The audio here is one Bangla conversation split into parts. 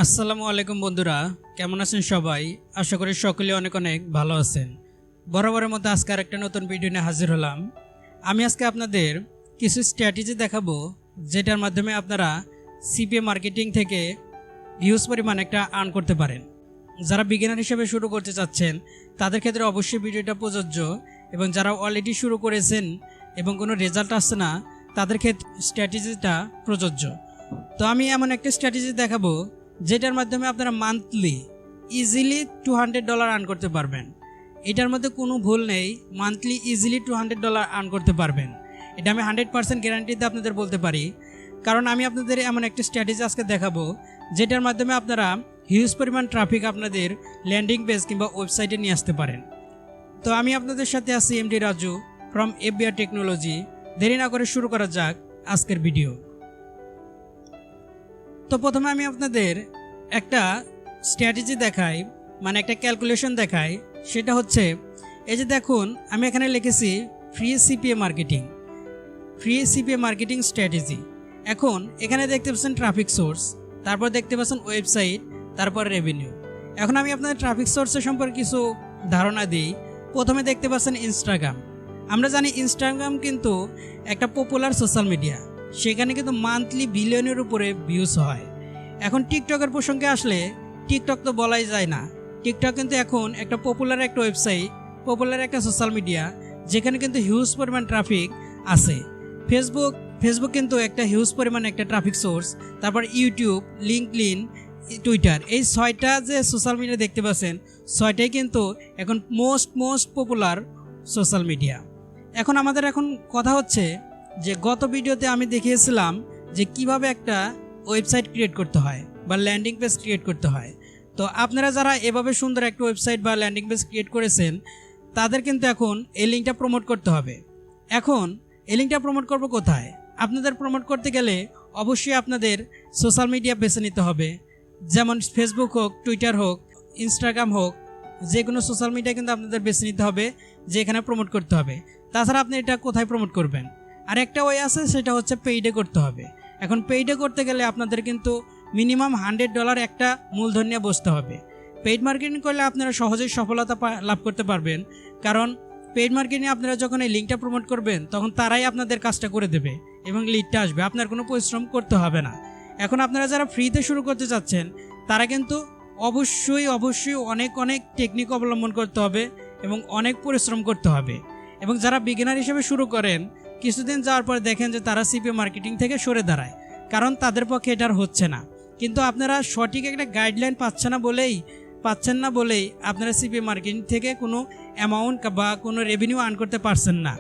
আসসালামু আলাইকুম বন্ধুরা, কেমন আছেন সবাই? আশা করি সকলে অনেক অনেক ভালো আছেন। বরাবরের মতো আজকে আরেকটা নতুন ভিডিও নিয়ে হাজির হলাম। আমি আজকে আপনাদের কিছু স্ট্র্যাটেজি দেখাবো, যেটার মাধ্যমে আপনারা সিপিএ মার্কেটিং থেকে হিউজ পরিমাণ একটা আর্ন করতে পারেন। যারা বিগিনার হিসেবে শুরু করতে চাচ্ছেন তাদের ক্ষেত্রে অবশ্যই ভিডিওটা প্রযোজ্য, এবং যারা অলরেডি শুরু করেছেন এবং কোনো রেজাল্ট আসছে না তাদের ক্ষেত্রে স্ট্র্যাটেজিটা প্রযোজ্য। তো আমি এমন একটা স্ট্র্যাটেজি দেখাবো যেটার মাধ্যমে আপনারা মান্থলি ইজিলি $200 আর্ন করতে পারবেন। এটার মধ্যে কোনো ভুল নেই, মান্থলি ইজিলি $200 আর্ন করতে পারবেন। এটা আমি 100% গ্যারান্টিতে আপনাদের বলতে পারি, কারণ আমি আপনাদের এমন একটা স্ট্র্যাটেজি আজকে দেখাবো যেটার মাধ্যমে আপনারা হিউজ পরিমাণ ট্রাফিক আপনাদের ল্যান্ডিং পেজ কিংবা ওয়েবসাইটে নিয়ে আসতে পারেন। তো আমি আপনাদের সাথে আছি MD Raju from FBR technology. দেরি না করে শুরু করা যাক আজকের ভিডিও। তো প্রথমে আমি আপনাদের একটা স্ট্র্যাটেজি দেখাই, মানে একটা ক্যালকুলেশন দেখাই। সেটা হচ্ছে এই যে দেখুন, আমি এখানে লিখেছি ফ্রি সিপিএ মার্কেটিং স্ট্র্যাটেজি। এখন এখানে দেখতে পাচ্ছেন ট্রাফিক সোর্স, তারপর দেখতে পাচ্ছেন ওয়েবসাইট, তারপর রেভিনিউ। এখন আমি আপনাদের ট্রাফিক সোর্সের সম্পর্কে কিছু ধারণা দিই। প্রথমে দেখতে পাচ্ছেন ইনস্টাগ্রাম। আমরা জানি ইনস্টাগ্রাম কিন্তু একটা পপুলার সোশ্যাল মিডিয়া, সেখানে কিন্তু মান্থলি বিলিয়নের উপরে ভিউজ হয়। এখন টিকটকের প্রসঙ্গে আসলে টিকটক তো বলাই যায় না। টিকটক কিন্তু এখন একটা পপুলার একটা ওয়েবসাইট, পপুলার একটা সোশ্যাল মিডিয়া, যেখানে কিন্তু হিউজ পরিমাণ ট্রাফিক আছে। ফেসবুক কিন্তু একটা হিউজ পরিমাণ একটা ট্রাফিক সোর্স। তারপর ইউটিউব, লিঙ্কডইন, টুইটার, এই 6টা যে সোশ্যাল মিডিয়া দেখতে পাচ্ছেন, 6টাই কিন্তু এখন মোস্ট পপুলার সোশ্যাল মিডিয়া। এখন আমাদের কথা হচ্ছে যে গত ভিডিওতে আমি দেখিয়েছিলাম যে কিভাবে একটা ওয়েবসাইট ক্রিয়েট করতে হয় বা ল্যান্ডিং পেজ ক্রিয়েট করতে হয়। তো আপনারা যারা এভাবে সুন্দর একটা ওয়েবসাইট বা ল্যান্ডিং পেজ ক্রিয়েট করেছেন তাদের কিন্তু এখন এই লিঙ্কটা প্রমোট করতে হবে। এখন এই লিঙ্কটা প্রমোট করবো কোথায়? আপনাদের প্রমোট করতে গেলে অবশ্যই আপনাদের সোশ্যাল মিডিয়া বেছে নিতে হবে, যেমন ফেসবুক হোক, টুইটার হোক, ইনস্টাগ্রাম হোক, যে কোনো সোশ্যাল মিডিয়া কিন্তু আপনাদের বেছে নিতে হবে যে এখানে প্রমোট করতে হবে। তাছাড়া আপনি এটা কোথায় প্রমোট করবেন? আর একটা ওয়ে আছে, সেটা হচ্ছে পেইডে করতে হবে। এখন পেইডে করতে গেলে আপনাদের কিন্তু মিনিমাম $100 একটা মূলধন নিয়ে বসতে হবে। পেইড মার্কেটিং করলে আপনারা সহজেই সফলতা লাভ করতে পারবেন, কারণ পেইড মার্কেটিংয়ে আপনারা যখন এই লিঙ্কটা প্রমোট করবেন তখন তারাই আপনাদের কাজটা করে দেবে এবং লিডটা আসবে, আপনার কোনো পরিশ্রম করতে হবে না। এখন আপনারা যারা ফ্রিতে শুরু করতে চাচ্ছেন তারা কিন্তু অবশ্যই অনেক টেকনিক অবলম্বন করতে হবে এবং অনেক পরিশ্রম করতে হবে। এবং যারা বিগিনার হিসেবে শুরু করেন, কিছুদিন যাওয়ার পর দেখেন যে তারা সিপিএ মার্কেটিং থেকে সরে দাঁড়ায়, কারণ তাদের পক্ষে এটা হচ্ছে না। কিন্তু আপনারা সঠিক একটা গাইডলাইন পাচ্ছেন না বলেই আপনারা সিপিএ মার্কেটিং থেকে কোনো অ্যামাউন্ট বা কোনো রেভিনিউ আর্ন করতে পারছেন না।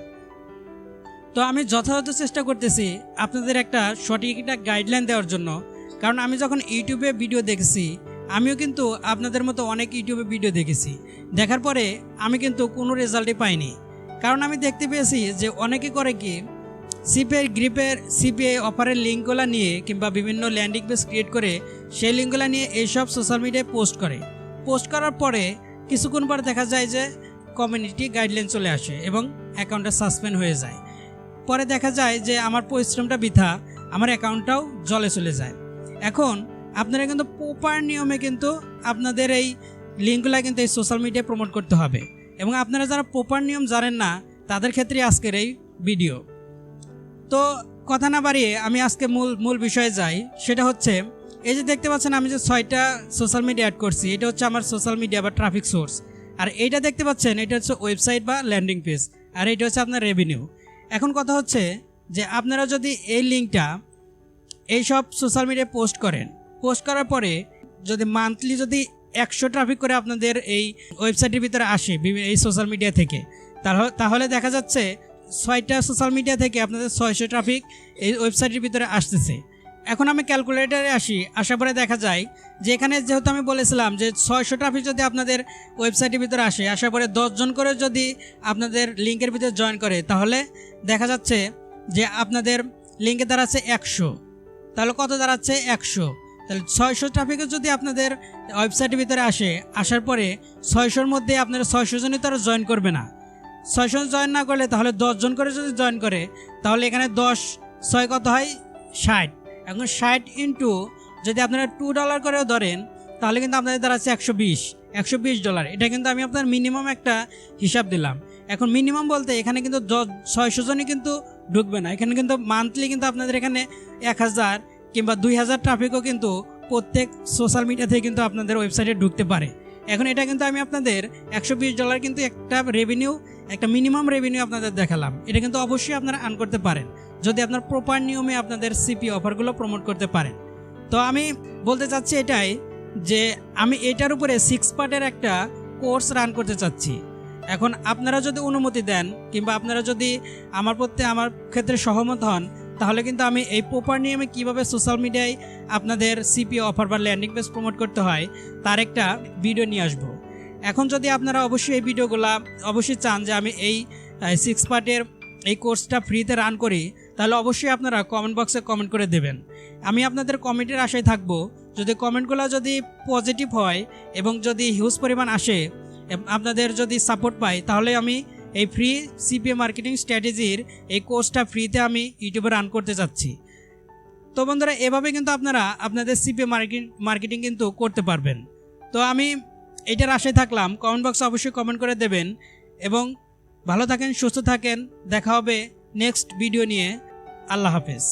তো আমি যথাযথ চেষ্টা করতেছি আপনাদের একটা সঠিক একটা গাইডলাইন দেওয়ার জন্য, কারণ আমি যখন ইউটিউবে ভিডিও দেখেছি, আমিও কিন্তু আপনাদের মতো অনেক ইউটিউবে ভিডিও দেখেছি। দেখার পরে আমি কিন্তু কোনো রেজাল্টই পাইনি, কারণ আমি দেখতে পেয়েছি যে অনেকে করে কি সিপিএ অফারের লিঙ্কগুলো নিয়ে কিংবা বিভিন্ন ল্যান্ডিং পেজ ক্রিয়েট করে সেই লিঙ্কগুলো নিয়ে এইসব সোশ্যাল মিডিয়ায় পোস্ট করার পরে কিছুক্ষণ পর দেখা যায় যে কমিউনিটি গাইডলাইন চলে আসে এবং অ্যাকাউন্টটা সাসপেন্ড হয়ে যায়। পরে দেখা যায় যে আমার পরিশ্রমটা বৃথা, আমার অ্যাকাউন্টটাও জলে চলে যায়। এখন আপনারা কিন্তু প্রপার নিয়মে কিন্তু আপনাদের এই লিঙ্কগুলো কিন্তু এই সোশ্যাল মিডিয়ায় প্রমোট করতে হবে, এবং আপনারা যারা প্রপার নিয়ম জানেন না তাদের ক্ষেত্রে আজকের এই ভিডিও। তো কথা না বাড়িয়ে আমি আজকে মূল বিষয়ে যাই। সেটা হচ্ছে এই যে দেখতে পাচ্ছেন আমি যে 6টা সোশ্যাল মিডিয়া অ্যাড করছি, এটা হচ্ছে আমার সোশ্যাল মিডিয়া বা ট্রাফিক সোর্স। আর এইটা দেখতে পাচ্ছেন, এটা হচ্ছে ওয়েবসাইট বা ল্যান্ডিং পেজ, আর এটা হচ্ছে আপনার রেভিনিউ। এখন কথা হচ্ছে যে আপনারা যদি এই লিঙ্কটা এইসব সোশ্যাল মিডিয়ায় পোস্ট করার পরে যদি মান্থলি যদি 100 ট্রাফিক করে আপনাদের এই ওয়েবসাইটের ভিতরে আসে এই সোশ্যাল মিডিয়া থেকে, তাহলে দেখা যাচ্ছে 6টা সোশ্যাল মিডিয়া থেকে আপনাদের 600 ট্রাফিক এই ওয়েবসাইটের ভিতরে আসতেছে। এখন আমি ক্যালকুলেটারে আসার পরে দেখা যায় যে এখানে যেহেতু আমি বলেছিলাম যে 600 ট্রাফিক যদি আপনাদের ওয়েবসাইটের ভিতরে আসার পরে 10 জন করে যদি আপনাদের লিঙ্কের ভিতরে জয়েন করে, তাহলে দেখা যাচ্ছে যে আপনাদের লিঙ্কে দাঁড়াচ্ছে 100। তাহলে কত দাঁড়াচ্ছে? 100। তাহলে 600 ট্রাফিকে যদি আপনাদের ওয়েবসাইটের ভিতরে আসার পরে 600-র মধ্যে আপনারা 600 জনই তারা জয়েন করবে না। 600 জয়েন না করলে তাহলে 10 জন করে যদি জয়েন করে, তাহলে এখানে 10 6 কত হয়? 60। এখন 60 × যদি আপনারা $2 করেও ধরেন তাহলে কিন্তু আপনাদের দাঁড়াচ্ছে $120 এটা কিন্তু আমি আপনার মিনিমাম একটা হিসাব দিলাম। এখন মিনিমাম বলতে এখানে কিন্তু 600 জনই কিন্তু ঢুকবে না, এখানে কিন্তু মান্থলি কিন্তু আপনাদের এখানে 1000 কিংবা 2000 ট্রাফিকও কিন্তু প্রত্যেক সোশ্যাল মিডিয়া থেকে কিন্তু আপনাদের ওয়েবসাইটে ঢুকতে পারে। এখন এটা কিন্তু আমি আপনাদের $120 কিন্তু একটা রেভিনিউ, একটা মিনিমাম রেভিনিউ আপনাদের দেখালাম। এটা কিন্তু অবশ্যই আপনারা আর্ন করতে পারেন যদি আপনার প্রপার নিয়মে আপনাদের সিপি অফারগুলো প্রমোট করতে পারেন। তো আমি বলতে চাচ্ছি এটাই যে আমি এটার উপরে 6 পার্টের একটা কোর্স রান করতে চাচ্ছি। এখন আপনারা যদি অনুমতি দেন কিংবা আপনারা যদি আমার ক্ষেত্রে সহমত হন তাহলে কিন্তু আমি এই প্রপার নিয়মে কীভাবে সোশ্যাল মিডিয়ায় আপনাদের সিপি অফার বা ল্যান্ডিং পেজ প্রমোট করতে হয় তার একটা ভিডিও নিয়ে আসবো। এখন যদি আপনারা অবশ্যই এই ভিডিওগুলো অবশ্যই চান যে আমি এই 6 পার্টের এই কোর্সটা ফ্রিতে রান করি তাহলে অবশ্যই আপনারা কমেন্ট বক্সে কমেন্ট করে দেবেন। আমি আপনাদের কমেন্টের আশায় থাকবো। যদি কমেন্টগুলো যদি পজিটিভ হয় এবং যদি হিউজ পরিমাণ আসে, আপনাদের যদি সাপোর্ট পাই, তাহলে আমি এই ফ্রি সিপিএ মার্কেটিং স্ট্র্যাটেজির এই কোর্সটা ফ্রিতে আমি ইউটিউবে রান করতে চাচ্ছি। তো বন্ধুরা, এভাবে কিন্তু আপনারা আপনাদের সিপিএ মার্কেটিং কিন্তু করতে পারবেন। তো আমি এটার আশায় থাকলাম। কমেন্ট বক্সে অবশ্যই কমেন্ট করে দেবেন এবং ভালো থাকেন, সুস্থ থাকেন। দেখা হবে নেক্সট ভিডিও নিয়ে। আল্লাহ হাফেজ।